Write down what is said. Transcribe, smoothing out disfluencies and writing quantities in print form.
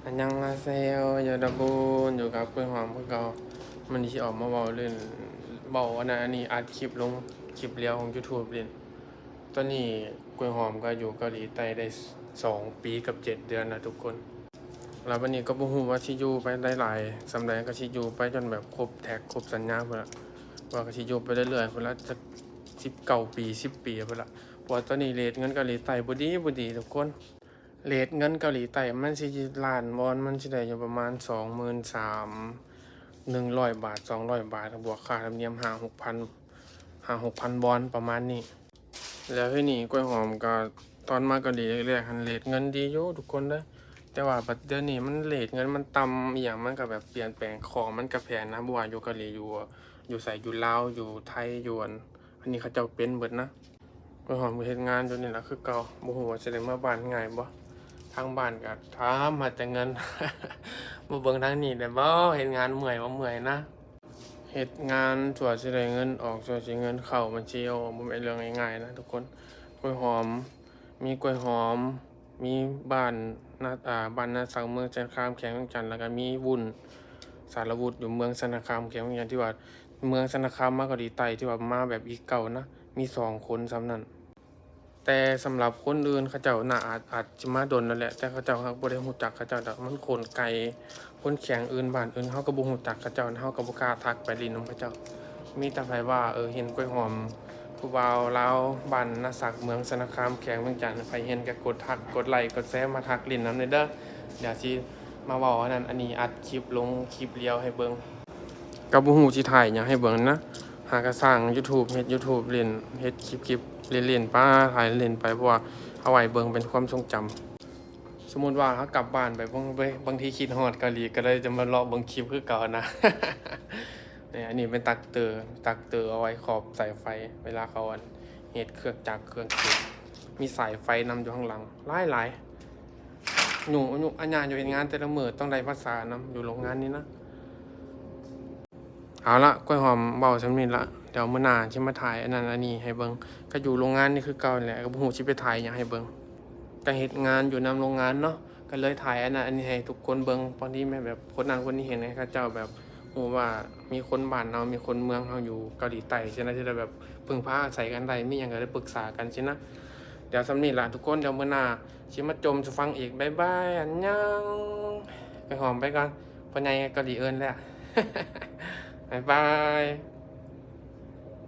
อันยังอาเซลอยู่ดับบูนอยู่กับกล้วยหอมพวกเรามันที่ออกมาเบาเล่นเบาอันนี้อัดคลิปลงคลิปเลี้ยวของ YouTube เล่นตอนนี้กล้วยหอมก็อยู่เกาหลีใต้ได้2 ปีกับ7 เดือนนะทุกคนแล้ววันนี้ก็บ่ฮู้ว่าสิอยู่ไปได้หลายสำใดก็สิอยู่ไปจนแบบครบแท็กครบสัญญาพุ่นล่ะว่าก็สิอยู่ไปเรื่อยๆพุ่นละจะ19 ปี10 ปีพุ่นละเพราะว่าตอนนี้เรทเงินเกาหลีใต้บ่ดีทุกคนเรทเงินเกาหลีใต้มันสิล้านวอนมันสิได้อยู่ประมาณ23,100 บาท200 บาทบวกค่าธรรมเนียม5-6,000 วอนประมาณนี้แล้วทีนี้กล้วยหอมก็ตอนมาเกาหลีแรกๆหันเรทเงินดีอยู่ทุกคนเด้อแต่ว่าปัจจุบันนี้มันเรทเงินมันต่ำอีหยังมันก็แบบเปลี่ยนแปลงของมันก็แพงนะบ่ว่าอยู่เกาหลีอยู่ไสอยู่ลาวอยู่ไทยอยู่อันนี้เขาเจ้าเป็นเบิดนะกล้วยหอมก็เฮ็ดงานอยู่นี่ล่ะคือเก่าบ่ฮู้ว่าสิได้มาบ้านง่ายบ่ทางบ้านก็ถามหาแต่เงิน มาเบิ่งทางนี้ได้บ่เฮ็ดงานเมื่อยบ่เมื่อยนะเฮ็ดงานสั่วสิได้เงินออกสั่วสิเงินเข้าบัญชีออกบ่แม่นเรื่องง่ายๆนะทุกคนกล้วยหอมมีกล้วยหอมมีบ้านบ้านนาสังเมืองจันทคามแขวงเวียงจันทน์แล้วก็มีวุ้นสารวุฒิอยู่เมืองสารคามแขวงเวียงจันทน์ที่ว่าเมืองสารคามมาเกาหลีใต้ที่ว่ามาแบบอีกเก่านะมี2 คนซ้ำนั้นแต่สำหรับคนอื่นเขาเจ้าน่าอาจสิมาดนนั่นแหละแต่เขาเจ้าบ่ได้รู้จักเขาเจ้าดอกมันคนไกลคนแขวงอื่นบ้านอื่นเฮาก็บ่รู้จักเขาเจ้าเฮาก็บ่กล้าทักไปลิ้นนำเขาเจ้ามีแต่ไผว่าเห็นกล้วยหอมผู้บ่าวลาวบ้านนาสักเมืองสารคามแขวงเวียงจันทน์ไผเห็นก็กดทักกดไลค์กดแชร์มาทักลิ้นนำเด้อเดี๋ยวสิมาเว้าอันนี้อัดคลิปลงคลิปเรียวให้เบิ่งก็บ่ฮู้สิถ่ายหยังให้เบิ่งนะหากะสร้าง YouTube เฮ็ด YouTube เล่นเฮ็ดคลิปเล่นๆไปถ่ายเล่นไปเพราะว่าเอาไว้เบิ่งเป็นความทรงจำสมมุติว่าเขากลับบ้านไปบางทีคิดฮอดเกาหลีก็เลยจะมาเลาะเบิ่งคลิปคือเก่านะ เนี่ยอันนี้เป็นตักเตอเอาไว้ขอบสายไฟเวลาเขาเฮ็ดเครื่องจักรเครื่องเขียนมีสายไฟนำอยู่ข้างหลังหลายๆอยู่อันญาอยู่เฮ็ดงานแต่ละมื้อต้องได้ภาษานำอยู่โรงงานนี้นะเอาละกล้วยหอมเว้าส่ำนี้ละเดี๋ยวมื้อหน้าสิมาถ่ายอันนั้นอันนี้ให้เบิ่งก็อยู่โรงงานนี่คือเก่าแหละก็บ่ฮู้สิไปถ่ายหยังให้เบิ่งก็เฮ็ดงานอยู่นำโรงงานเนาะก็เลยถ่ายอันนั้นอันนี้ให้ทุกคนเบิ่งบางทีแม่แบบคนนั้นคนนี้เห็นให้เขาเจ้าแบบฮู้ว่ามีคนบ้านเรามีคนเมืองเราอยู่เกาหลีใต้ฉะนั้นที่ได้แบบพึ่งพาอาศัยกันได้มีหยังก็ได้ปรึกษากันซินะเดี๋ยวส่ำนี้ล่ะทุกคนเดี๋ยวมื้อหน้าสิมาจมสู่ฟังอีกบ๊ายบายอันยังกล้วยหอมไปก่อนพ่อใหญ่เกาหลีเอิ้นแล้ว บ๊ายบาย